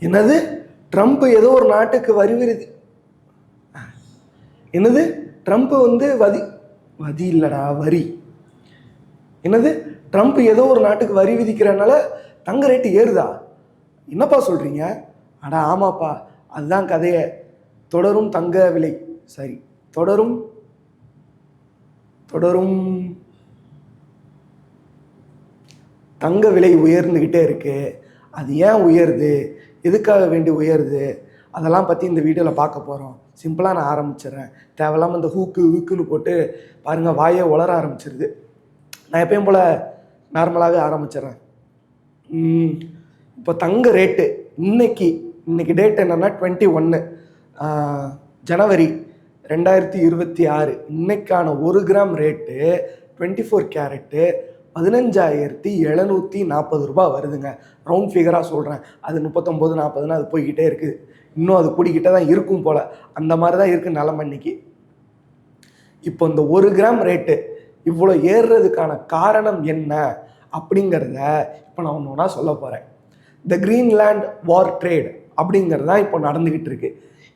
என்னது ட்ரம்ப் ஏதோ ஒரு நாட்டுக்கு வரி என்னது ட்ரம்ப் வந்து வதி இல்லடா வரி. என்னது ட்ரம்ப் ஏதோ ஒரு நாட்டுக்கு வரி விதிக்கிறனால தங்க ரேட்டு ஏறுதா? என்னப்பா சொல்றீங்க? அட ஆமாப்பா, அதுதான் கதையை. தொடரும் தங்க விலை, சரி தொடரும் தங்க விலை உயர்ந்துக்கிட்டே இருக்கு. அது ஏன் உயருது, எதுக்காக வேண்டி உயருது, அதெல்லாம் பற்றி இந்த வீடியோவில் பார்க்க போகிறோம். சிம்பிளாக நான் ஆரம்பிச்சிடுறேன். தேவையில்லாமல் இந்த ஹூக்குன்னு போட்டு பாருங்கள் வாயை உளர ஆரம்பிச்சிருது. நான் எப்பயும் போல் நார்மலாகவே ஆரம்பிச்சிடுறேன். இப்போ தங்க ரேட்டு இன்னைக்கு டேட் என்னென்னா 21 ஜனவரி 2026. இன்னைக்கான 1 கிராம் ரேட்டு 24 கேரட்டு 15,740 ரூபா வருதுங்க. ரவுண்ட் ஃபிகராக சொல்கிறேன். அது 39-40 அது போய்கிட்டே இருக்குது. இன்னும் அது கூடிக்கிட்டே தான் இருக்கும் போல். அந்த மாதிரி தான் இருக்குது நிலமை இன்னைக்கு. இப்போ இந்த 1 கிராம் ரேட்டு இவ்வளோ ஏறுறதுக்கான காரணம் என்ன அப்படிங்கிறத இப்போ நான் ஒன்று ஒன்றா சொல்ல போகிறேன். த கிரீன்லேண்ட் வார் ட்ரேட் அப்படிங்கிறது தான் இப்போ நடந்துக்கிட்டு இருக்கு.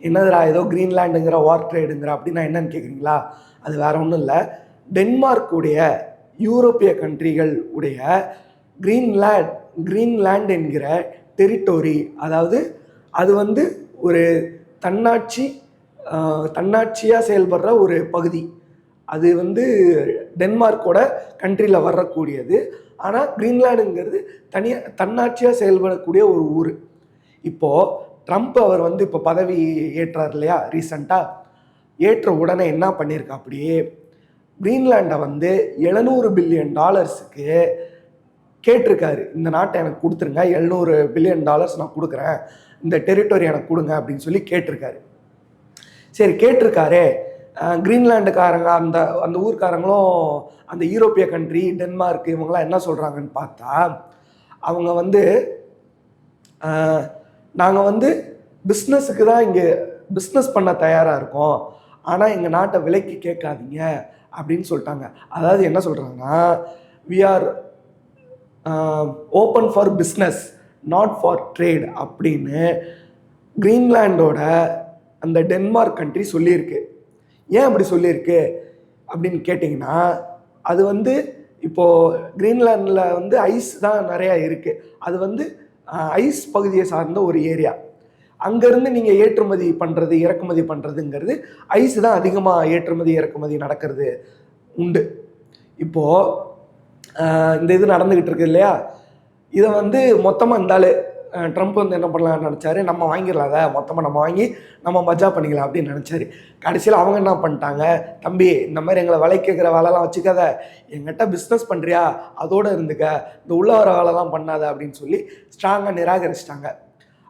என்னதுடா ஏதோ கிரீன்லேண்டுங்கிற வார் ட்ரேடுங்கிற அப்படின்னா என்னன்னு கேட்குறீங்களா? அது வேற ஒன்றும் இல்லை. டென்மார்க்குடைய யூரோப்பிய கண்ட்ரிகள் உடைய கிரீன்லேண்ட் என்கிற டெரிட்டோரி, அதாவது அது வந்து ஒரு தன்னாட்சியாக செயல்படுற ஒரு பகுதி. அது வந்து டென்மார்க்கோட கண்ட்ரியில் வரக்கூடியது. ஆனால் கிரீன்லேண்டுங்கிறது தன்னாட்சியாக செயல்படக்கூடிய ஒரு ஊர். இப்போது ட்ரம்ப் அவர் வந்து இப்போ பதவி ஏற்றார் இல்லையா, ரீசண்டாக ஏற்ற உடனே என்ன பண்ணியிருக்கா, அப்படியே கிரீன்லேண்டை வந்து $700 பில்லியன் கேட்டிருக்காரு. இந்த நாட்டை எனக்கு கொடுத்துருங்க, $700 பில்லியன் நான் கொடுக்குறேன், இந்த டெரிட்டோரி எனக்கு கொடுங்க அப்படின்னு சொல்லி கேட்டிருக்காரு. சரி கேட்டிருக்காரு. கிரீன்லேண்டுக்காரங்க அந்த ஊர்க்காரங்களும் அந்த யூரோப்பிய கண்ட்ரி டென்மார்க் இவங்கெல்லாம் என்ன சொல்கிறாங்கன்னு பார்த்தா, அவங்க வந்து நாங்கள் வந்து பிஸ்னஸுக்கு தான் இங்கே பிஸ்னஸ் பண்ண தயாராக இருக்கோம், ஆனால் எங்கள் நாட்டை விலைக்கு கேட்காதீங்க அப்படின்னு சொல்லிட்டாங்க. அதாவது என்ன சொல்கிறாங்கன்னா, we are open for business not for trade அப்படின்னு கிரீன்லேண்டோட அந்த டென்மார்க் கண்ட்ரி சொல்லியிருக்கு. ஏன் அப்படி சொல்லியிருக்கு அப்படின்னு கேட்டிங்கன்னா, அது வந்து இப்போது கிரீன்லேண்டில் வந்து ஐஸ் தான் நிறையா இருக்குது. அது வந்து ஐஸ் பகுதியை சார்ந்த ஒரு ஏரியா. அங்கேருந்து நீங்கள் ஏற்றுமதி பண்ணுறது இறக்குமதி பண்ணுறதுங்கிறது ஐஸ் தான் அதிகமாக ஏற்றுமதி இறக்குமதி நடக்கிறது உண்டு. இப்போது இந்த இது நடந்துக்கிட்டு இருக்கு இல்லையா, இதை வந்து மொத்தமாக இருந்தாலே ட்ரம்ப் வந்து என்ன பண்ணலாம்னு நினச்சாரு, நம்ம வாங்கிடலாம், அதை மொத்தமாக நம்ம வாங்கி நம்ம மஜா பண்ணிக்கலாம் அப்படின்னு நினச்சாரு. கடைசியில் அவங்க என்ன பண்ணிட்டாங்க, தம்பி இந்த மாதிரி எங்களை விலை கேட்குற வேலைலாம் வச்சுக்காத, எங்கிட்ட பிஸ்னஸ் பண்ணுறியா அதோடு இருந்துக்க, இந்த உள்ள வர வேலைலாம் பண்ணாத அப்படின்னு சொல்லி ஸ்ட்ராங்காக நிராகரிச்சிட்டாங்க.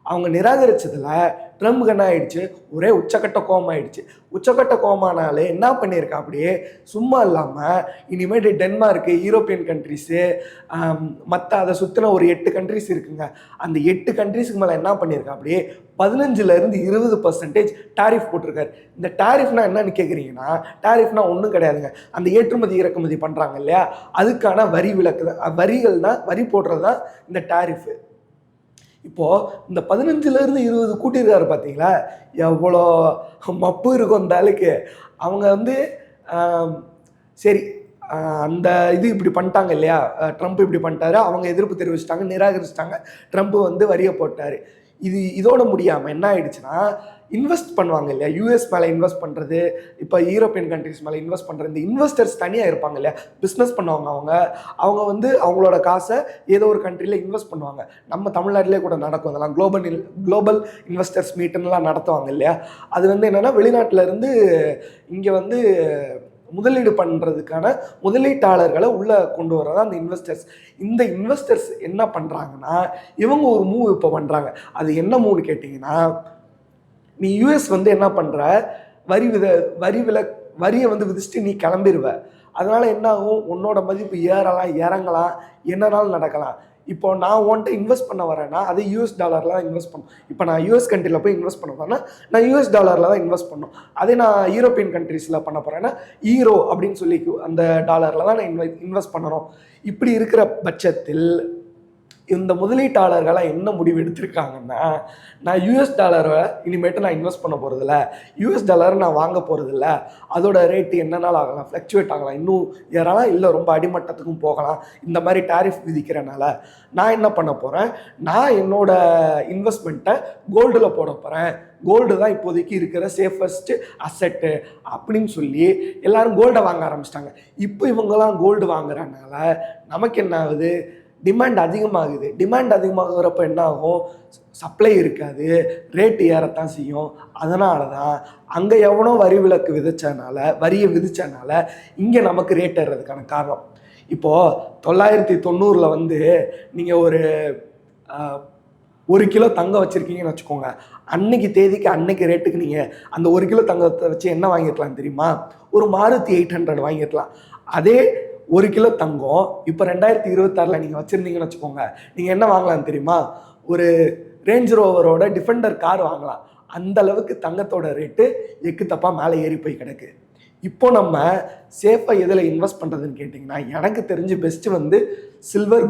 அவங்க நிராகரித்ததில் ட்ரம்ப்க்கு என்ன ஆயிடுச்சு, ஒரே உச்சக்கட்ட கோபமாயிடுச்சு. உச்சக்கட்ட கோபமானாலே என்ன பண்ணியிருக்கா, அப்படியே சும்மா இல்லாமல் இனிமேட்டு டென்மார்க்கு யூரோப்பியன் கண்ட்ரிஸு மற்ற அதை சுற்றின ஒரு 8 கண்ட்ரிஸ் இருக்குங்க, அந்த 8 கண்ட்ரிஸுக்கு மேலே என்ன பண்ணியிருக்கா, அப்படியே 15% டாரிஃப் போட்டிருக்காரு. இந்த டாரிஃப்னா என்னன்னு கேட்குறீங்கன்னா, டாரிஃப்னா ஒன்றும் கிடையாதுங்க, அந்த ஏற்றுமதி இறக்குமதி பண்ணுறாங்க இல்லையா, அதுக்கான வரி விலக்கு தான், வரிகள் தான், வரி போடுறது தான் இந்த டாரிஃபு. இப்போது இந்த 15% கூட்டியிருக்காரு பார்த்தீங்களா, எவ்வளோ மப்பு இருக்கும் இந்த ஆளுக்கு. அவங்க வந்து சரி அந்த இது இப்படி பண்ணிட்டாங்க இல்லையா, ட்ரம்ப் இப்படி பண்ணிட்டாரு, அவங்க எதிர்ப்பு தெரிவிச்சிட்டாங்க, நிராகரிச்சிட்டாங்க, ட்ரம்ப் வந்து வரியை போட்டார். இதோட முடியாமல் என்ன ஆயிடுச்சுன்னா, இன்வெஸ்ட் பண்ணுவாங்க இல்லையா, யூஎஸ் மேலே இன்வெஸ்ட் பண்ணுறது, இப்போ யூரோப்பியன் கண்ட்ரிஸ் மேலே இன்வெஸ்ட் பண்ணுறது, இந்த இன்வெஸ்டர்ஸ் தனியாக இருப்பாங்க இல்லையா, பிஸ்னஸ் பண்ணுவாங்க, அவங்க வந்து அவங்களோட காசை ஏதோ ஒரு கண்ட்ரியில் இன்வெஸ்ட் பண்ணுவாங்க. நம்ம தமிழ்நாட்டிலே கூட நடக்கும் அதெல்லாம், குளோபல் இன்வெஸ்டர்ஸ் மீட்டுன்னெலாம் நடத்துவாங்க இல்லையா. அது வந்து என்னென்னா, வெளிநாட்டில் இருந்து இங்கே வந்து முதலீடு பண்ணுறதுக்கான முதலீட்டாளர்களை உள்ளே கொண்டு வரதான் அந்த இன்வெஸ்டர்ஸ். இந்த இன்வெஸ்டர்ஸ் என்ன பண்ணுறாங்கன்னா, இவங்க ஒரு மூவ் இப்போ பண்ணுறாங்க. அது என்ன மூவ்னு கேட்டிங்கன்னா, நீ யூஎஸ் வந்து என்ன பண்ணுற, வரியை வந்து விதிச்சுட்டு நீ கிளம்பிடுவ. அதனால் என்ன ஆகும், உன்னோட மதிப்பு ஏறலாம் இறங்கலாம், என்னன்னாலும் நடக்கலாம். இப்போ நான் உன்ட்ட இன்வெஸ்ட் பண்ண வரேன்னா அது US டாலரில் தான் இன்வெஸ்ட் பண்ணணும். இப்போ நான் US கண்ட்ரியில் போய் இன்வெஸ்ட் பண்ண போகிறேன்னா நான் US டாலரில் தான் இன்வெஸ்ட் பண்ணணும். அதே நான் யூரோப்பியன் கண்ட்ரீஸில் பண்ண போகிறேன்னா ஈரோ அப்படின்னு சொல்லி அந்த டாலரில் தான் நான் இன்வெஸ்ட் பண்ணணும். இப்படி இருக்கிற பட்சத்தில் இந்த முதலீட்டாளர்களாக என்ன முடிவு எடுத்திருக்காங்கன்னா, நான் யூஎஸ் டாலரை இனிமேட்டு நான் இன்வெஸ்ட் பண்ண போகிறதில்ல, யூஎஸ் டாலரை நான் வாங்க போகிறதில்ல, அதோட ரேட்டு என்னன்னாலும் ஆகலாம், ஃப்ளக்சுவேட் ஆகலாம், இன்னும் ஏறலாம், இல்லை ரொம்ப அடிமட்டத்துக்கும் போகலாம். இந்த மாதிரி டேரிஃப் விதிக்கிறனால நான் என்ன பண்ண போகிறேன், நான் என்னோட இன்வெஸ்ட்மெண்ட்டை கோல்டில் போட போகிறேன், கோல்டு தான் இப்போதைக்கு இருக்கிற சேஃபஸ்ட்டு அசெட்டு அப்படின்னு சொல்லி எல்லாரும் கோல்டை வாங்க ஆரம்பிச்சிட்டாங்க. இப்போ இவங்கெல்லாம் கோல்டு வாங்குறதுனால நமக்கு என்ன ஆகுது, டிமாண்ட் அதிகமாகுது. டிமாண்ட் அதிகமாகிறப்ப என்ன ஆகும், சப்ளை இருக்காது, ரேட்டு ஏறத்தான் செய்யும். அதனால தான் அங்கே எவனோ வரியை விதிச்சனால இங்கே நமக்கு ரேட் ஏறுறதுக்கான காரணம். இப்போது 990 வந்து நீங்கள் ஒரு 1 கிலோ தங்கம் வச்சுருக்கீங்கன்னு வச்சுக்கோங்க. அன்னைக்கு தேதிக்கு அன்னைக்கு ரேட்டுக்கு நீங்கள் அந்த 1 கிலோ தங்கத்தை வச்சு என்ன வாங்கிக்கலாம் தெரியுமா, ஒரு மாருதி 800 வாங்கிக்கலாம். அதே 1 கிலோ தங்கம் இப்போ 2026 நீங்கள் வச்சுருந்தீங்கன்னு வச்சுக்கோங்க, நீங்கள் என்ன வாங்கலாம் தெரியுமா, ஒரு ரேஞ்ச் ரோவரோட டிஃபெண்டர் கார் வாங்கலாம். அந்த அளவுக்கு தங்கத்தோட ரேட்டு எக்கு தப்பாக மேலே ஏறி போய் கிடக்கு. இப்போ நம்ம சேஃபாக எதில் இன்வெஸ்ட் பண்ணுறதுன்னு கேட்டிங்கன்னா, எனக்கு தெரிஞ்சு பெஸ்ட்டு வந்து சில்வர்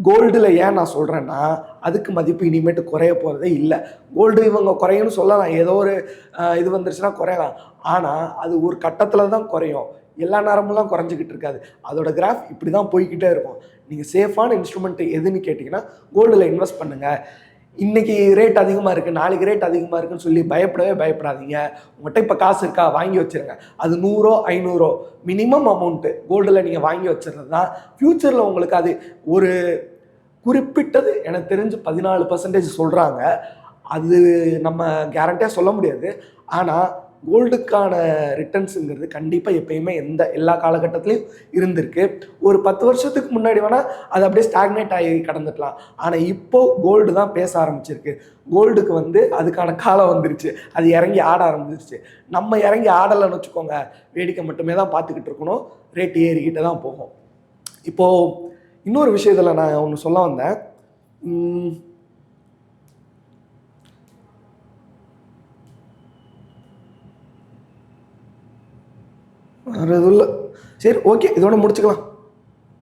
கோல்டில் ஏன் நான் சொல்கிறேன்னா, அதுக்கு மதிப்பு இனிமேட்டு குறைய போகிறதே இல்லை. கோல்டு இவங்க குறையும்னு சொல்லலாம், ஏதோ ஒரு இது வந்துருச்சுன்னா குறையலாம். ஆனால் அது ஒரு கட்டத்தில் தான் குறையும், எல்லா நேரமெல்லாம் குறைஞ்சிக்கிட்டு இருக்காது. அதோட கிராஃப் இப்படி தான் போய்கிட்டே இருக்கும். நீங்கள் சேஃபான இன்ஸ்ட்ருமெண்ட் எதுன்னு கேட்டிங்கன்னா கோல்டில் இன்வெஸ்ட் பண்ணுங்கள். இன்றைக்கி ரேட் அதிகமாக இருக்குது, நாளைக்கு ரேட் அதிகமாக இருக்குன்னு சொல்லி பயப்படாதீங்க. உங்கள்கிட்ட இப்போ காசு இருக்கா, வாங்கி வச்சுருங்க. அது 100 500 மினிமம் அமௌண்ட்டு கோல்டில் நீங்கள் வாங்கி வச்சுருறது தான் ஃப்யூச்சரில் உங்களுக்கு அது ஒரு குறிப்பிட்டது. எனக்கு தெரிஞ்சு 14% சொல்கிறாங்க. அது நம்ம கேரண்டியாக சொல்ல முடியாது. ஆனால் கோல்டுக்கான ரிட்டர்ன்ஸுங்கிறது கண்டிப்பாக எப்பயுமே எல்லா காலகட்டத்திலையும் இருந்திருக்கு. ஒரு 10 வருஷத்துக்கு முன்னாடி வேணால் அது அப்படியே ஸ்டாக்னேட் ஆகி கடந்துக்கலாம். ஆனால் இப்போது கோல்டு தான் பேச ஆரம்பிச்சிருக்கு. கோல்டுக்கு வந்து அதுக்கான காலம் வந்துருச்சு, அது இறங்கி ஆட ஆரம்பிச்சிருச்சு. நம்ம இறங்கி ஆடலைன்னு வச்சுக்கோங்க, வேடிக்கை மட்டுமே தான் பார்த்துக்கிட்டு இருக்கணும், ரேட்டு ஏறிக்கிட்டே தான் போகும். இப்போது இன்னொரு விஷயத்தில் நான் ஒன்று சொல்ல வந்தேன். வேறு எதுவும் இல்லை. சரி, ஓகே, இதோட முடிச்சுக்கலாம்.